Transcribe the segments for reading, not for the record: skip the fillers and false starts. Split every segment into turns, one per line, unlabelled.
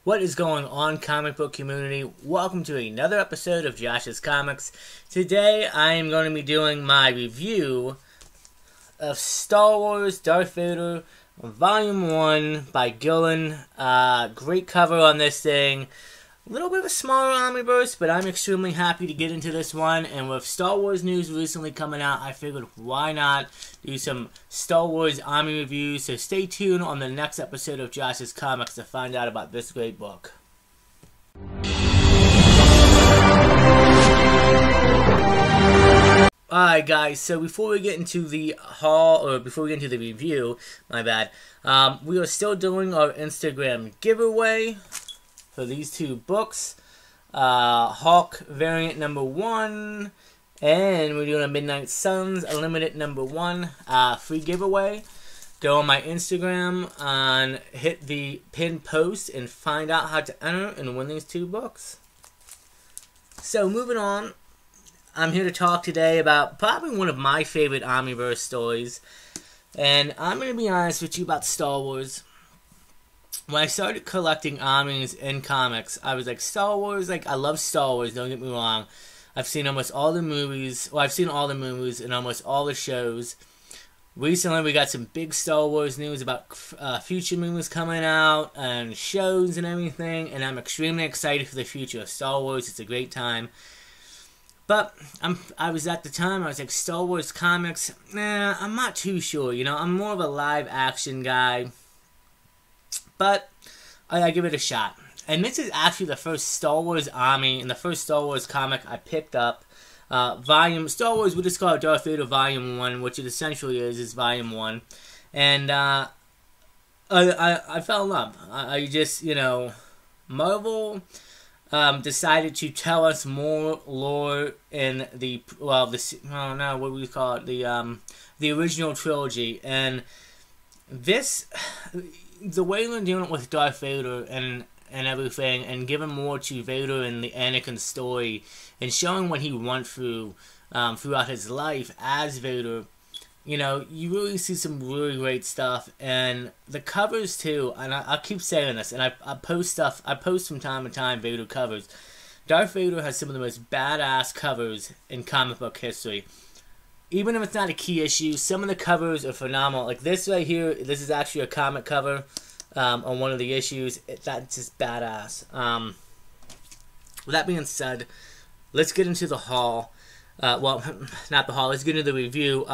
What is going on, comic book community? Welcome to another episode of Josh's Comics. Today I am going to be doing my review of Star Wars Darth Vader Volume 1 by Gillen. Great cover on this thing. A little bit of a smaller omnibus, but I'm extremely happy to get into this one. And with Star Wars news recently coming out, I figured why not do some Star Wars Omni reviews. So stay tuned on the next episode of Josh's Comics to find out about this great book. Alright guys, so before we get into the haul, or before we get into the review, my bad, we are still doing our Instagram giveaway for these two books, Hawk variant number 1, and we're doing a Midnight Suns limited number 1 free giveaway. Go on my Instagram and hit the pinned post and find out how to enter and win these two books. So moving on, I'm here to talk today about probably one of my favorite Omniverse stories, and I'm going to be honest with you about Star Wars. When I started collecting Omnis in comics, I was like, Star Wars, like, I love Star Wars, don't get me wrong. I've seen almost all the movies, well, I've seen all the movies and almost all the shows. Recently, we got some big Star Wars news about future movies coming out and shows and everything, and I'm extremely excited for the future of Star Wars. It's a great time. But I was at the time, I was like, Star Wars comics, nah, I'm not too sure, you know, I'm more of a live action guy. But I give it a shot. And this is actually the first Star Wars Omni and the first Star Wars comic I picked up. Star Wars, we just call it Darth Vader Volume 1, which it essentially is Volume 1. And I fell in love. I just, you know, Marvel decided to tell us more lore in the, well, what do we call it? The original trilogy. And this, the way they're doing it with Darth Vader and everything, and giving more to Vader and the Anakin story, and showing what he went through throughout his life as Vader, you know, you really see some really great stuff. And the covers too, and I keep saying this, and I post from time to time Vader covers. Darth Vader has some of the most badass covers in comic book history. Even if it's not a key issue, some of the covers are phenomenal. Like this right here, this is actually a comic cover on one of the issues. That's just badass. With that being said, let's get into the haul. Well, not the haul. Let's get into the review.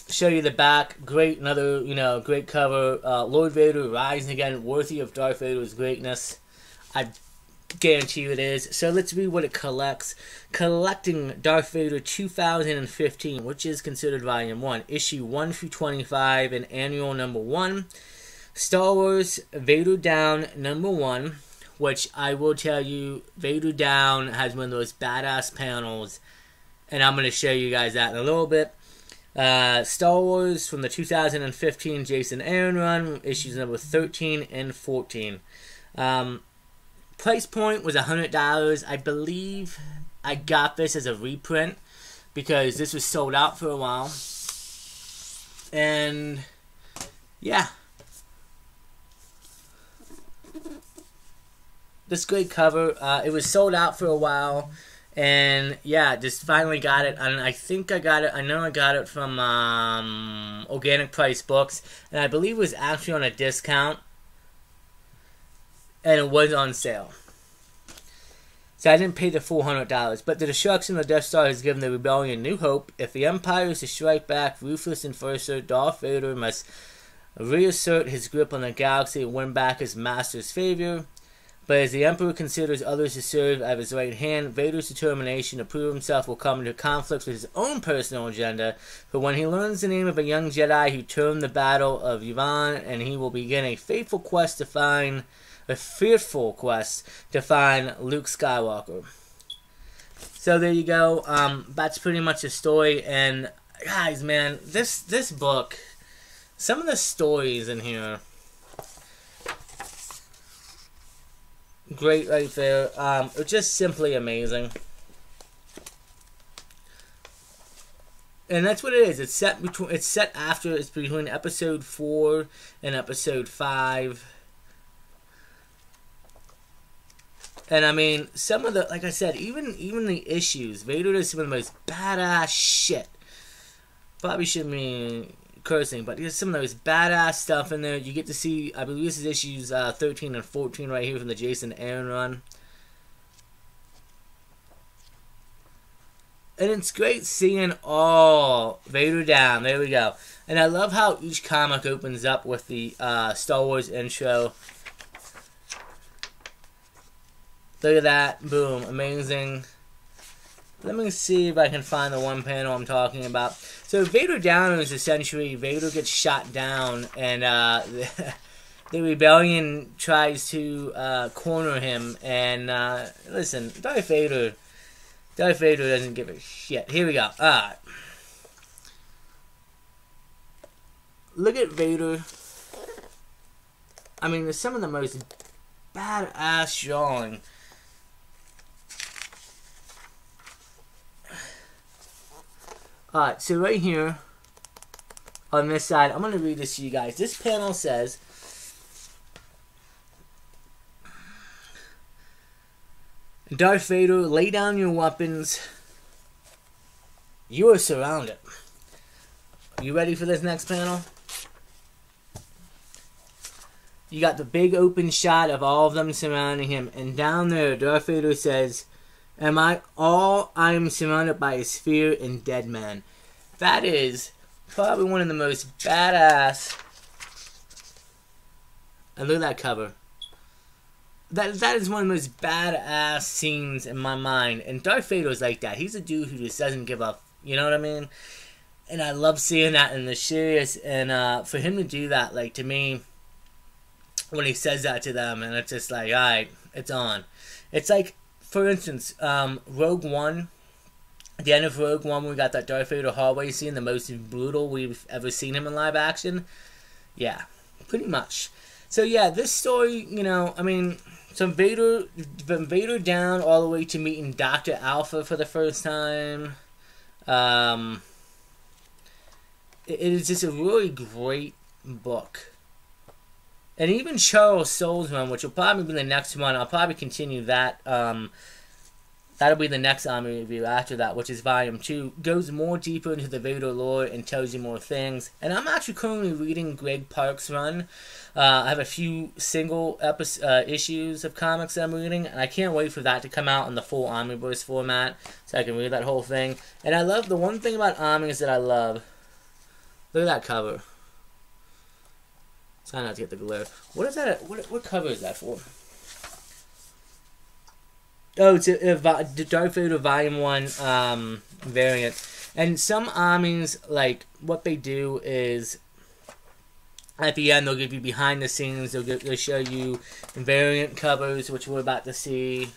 Show you the back. Great, another, you know, great cover. Lord Vader rising again, worthy of Darth Vader's greatness. I guarantee you it is. So let's read what it collects. Collecting Darth Vader 2015, which is considered Volume 1. Issue 1 through 25 and annual number 1. Star Wars Vader Down number 1, which I will tell you, Vader Down has one of those badass panels, and I'm going to show you guys that in a little bit. Star Wars from the 2015 Jason Aaron run, issues number 13 and 14. Price point was $100. I believe I got this as a reprint because this was sold out for a while. And yeah, this great cover. It was sold out for a while, and yeah, just finally got it. And I think I got it. I know I got it from Organic Price Books, and I believe it was actually on a discount. And it was on sale. So I didn't pay the full $100. But the destruction of the Death Star has given the rebellion new hope. If the Empire is to strike back, ruthless enforcer Darth Vader must reassert his grip on the galaxy and win back his master's favor. But as the Emperor considers others to serve at his right hand, Vader's determination to prove himself will come into conflict with his own personal agenda. But when he learns the name of a young Jedi who turned the Battle of Yavin, and he will begin a fearful quest to find Luke Skywalker. So there you go. That's pretty much the story. And guys, man, this book, some of the stories in here, great right there. It's just simply amazing. And that's what it is. It's set after, it's between episode 4 and episode 5. And I mean, some of the, like I said, even the issues, Vader does some of the most badass shit. Probably shouldn't be cursing, but there's some of the most badass stuff in there. You get to see, I believe this is issues 13 and 14 right here from the Jason Aaron run. And it's great seeing all Vader down. There we go. And I love how each comic opens up with the Star Wars intro. Look at that. Boom. Amazing. Let me see if I can find the one panel I'm talking about. So Vader down is essentially Vader gets shot down, and the rebellion tries to corner him. And listen, Darth Vader doesn't give a shit. Here we go. Alright. Look at Vader. I mean, there's some of the most badass drawing. Alright, so right here, on this side, I'm going to read this to you guys. This panel says, Darth Vader, lay down your weapons. You are surrounded. Are you ready for this next panel? You got the big open shot of all of them surrounding him. And down there, Darth Vader says, I am surrounded by a sphere and dead men. That is probably one of the most badass. And look at that cover. That is one of the most badass scenes in my mind. And Darth Vader is like that. He's a dude who just doesn't give up. You know what I mean? And I love seeing that in the series. And for him to do that, like, to me, when he says that to them, and it's just like, alright, it's on. It's like, for instance, Rogue One. At the end of Rogue One, we got that Darth Vader hallway scene, the most brutal we've ever seen him in live action. Yeah, pretty much. So yeah, this story, you know, I mean, from Vader down all the way to meeting Dr. Alpha for the first time. It is just a really great book. And even Charles Soule's one, which will probably be the next one, I'll probably continue that. That'll be the next Omni review after that, which is Volume 2. Goes more deeper into the Vader lore and tells you more things. And I'm actually currently reading Greg Park's run. I have a few single issues of comics that I'm reading, and I can't wait for that to come out in the full Omnibus format, so I can read that whole thing. And I love, the one thing about Omnibus that I love, look at that cover. Try not to get the glare. What is that? What cover is that for? Oh, it's a Darth Vader Volume 1 variant. And some armies, like, what they do is, at the end, they'll give you behind the scenes. They'll show you variant covers, which we're about to see.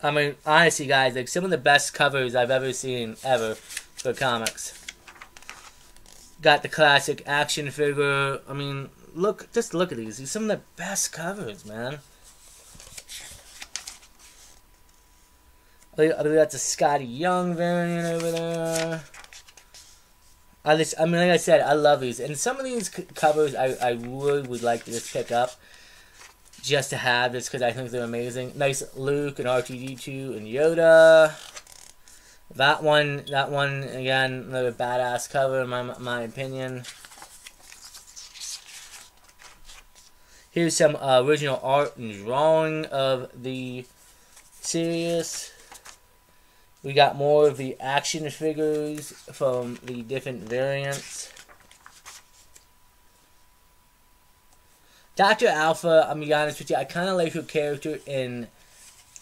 I mean, honestly, guys, like, some of the best covers I've ever seen, ever, for comics. Got the classic action figure. I mean, just look at these. These are some of the best covers, man. I believe that's a Scotty Young variant over there. I mean, like I said, I love these. And some of these covers I really would like to just pick up. Just to have, just because I think they're amazing. Nice Luke and R2-D2 and Yoda. That one, again, another badass cover in my opinion. Here's some original art and drawing of the series. We got more of the action figures from the different variants. Dr. Alpha, I'm going to be honest with you, I kind of like her character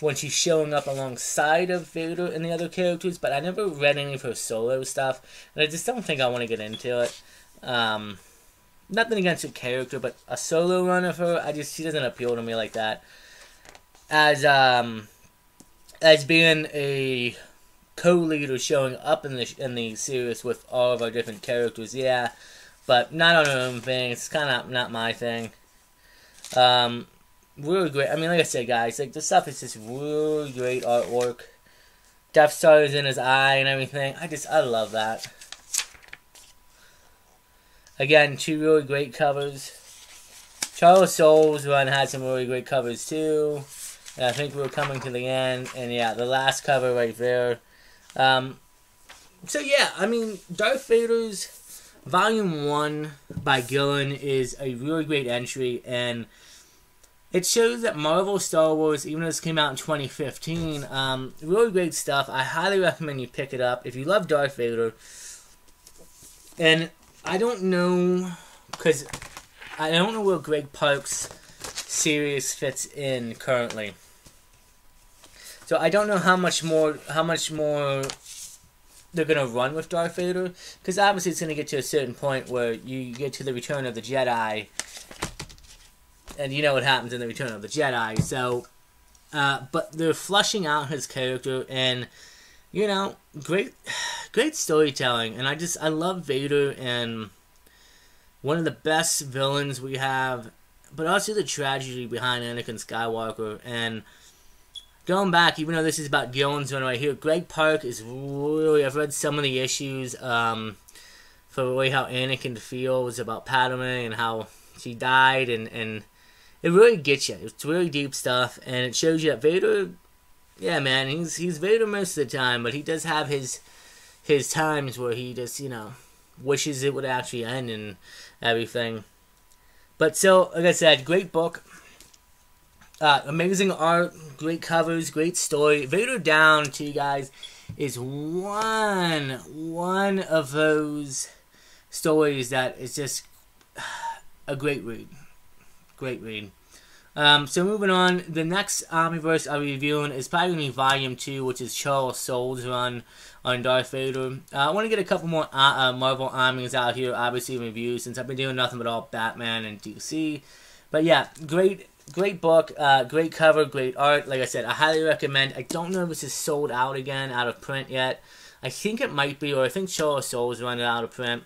when she's showing up alongside of Vader and the other characters, but I never read any of her solo stuff, and I just don't think I want to get into it. Nothing against her character, but a solo run of her, she doesn't appeal to me like that. As being a co-leader showing up in the series with all of our different characters, yeah, but not on her own thing. It's kind of not my thing. Really great. I mean, like I said, guys, like, this stuff is just really great artwork. Death Star is in his eye and everything. I love that. Again, two really great covers. Charles Soule's run had some really great covers too. And I think we're coming to the end, and yeah, the last cover right there. So yeah, I mean, Darth Vader's Volume 1 by Gillen is a really great entry, and it shows that Marvel Star Wars, even though this came out in 2015, really great stuff. I highly recommend you pick it up if you love Darth Vader. And I don't know, because I don't know where Greg Park's series fits in currently. So I don't know how much more they're going to run with Darth Vader, because obviously it's going to get to a certain point where you get to the Return of the Jedi, and you know what happens in the Return of the Jedi. So, but they're fleshing out his character, and you know, great storytelling. And I love Vader, and one of the best villains we have, but also the tragedy behind Anakin Skywalker. And going back, even though this is about Gillen's run right here, Greg Park is really, I've read some of the issues for really how Anakin feels about Padme and how she died, and it really gets you. It's really deep stuff, and it shows you that Vader, yeah, man, he's Vader most of the time, but he does have his times where he just, you know, wishes it would actually end and everything. But so, like I said, great book. Amazing art, great covers, great story. Vader Down, to you guys, is one of those stories that is just a great read. Great read. So moving on, the next Omniverse I'll be reviewing is probably going to be Volume 2, which is Charles Soule's run on Darth Vader. I want to get a couple more Marvel Omnis out here, obviously, in reviews, since I've been doing nothing but all Batman and DC. But yeah, great book, great cover, great art. Like I said, I highly recommend. I don't know if this is sold out again, out of print yet. I think it might be, or I think Charles Soule's running out of print.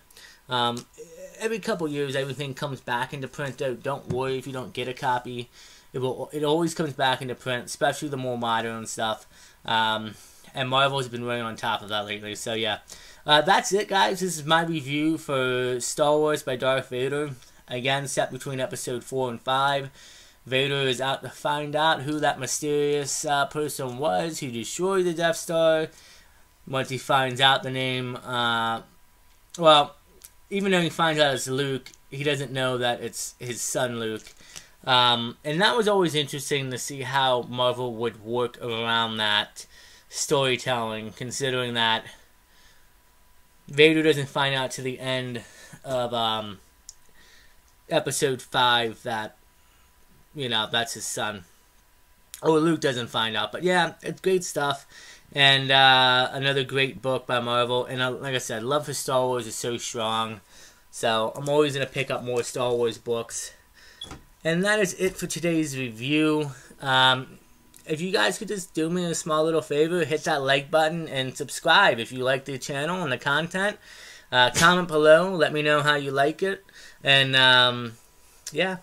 Every couple years, everything comes back into print, though. Don't worry if you don't get a copy. It always comes back into print, especially the more modern stuff. And Marvel's been running on top of that lately. So yeah, that's it, guys. This is my review for Star Wars by Darth Vader. Again, set between episode 4 and 5. Vader is out to find out who that mysterious person was who destroyed the Death Star. Once he finds out the name, well, even though he finds out it's Luke, he doesn't know that it's his son Luke. And that was always interesting to see how Marvel would work around that storytelling, considering that Vader doesn't find out to the end of episode 5 that, you know, that's his son. Oh, Luke doesn't find out. But yeah, it's great stuff. And another great book by Marvel. And like I said, love for Star Wars is so strong. So I'm always going to pick up more Star Wars books. And that is it for today's review. If you guys could just do me a small little favor, hit that like button and subscribe if you like the channel and the content. Comment below. Let me know how you like it. And yeah.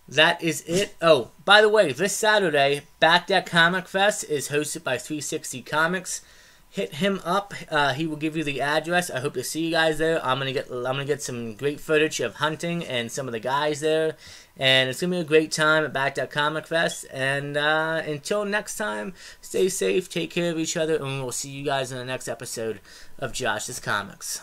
That is it. Oh, by the way, this Saturday, Back Deck Comic Fest is hosted by 360 Comics. Hit him up. He will give you the address. I hope to see you guys there. I'm gonna get some great footage of hunting and some of the guys there, and it's gonna be a great time at Back Deck Comic Fest. And until next time, stay safe, take care of each other, and we'll see you guys in the next episode of Josh's Comics.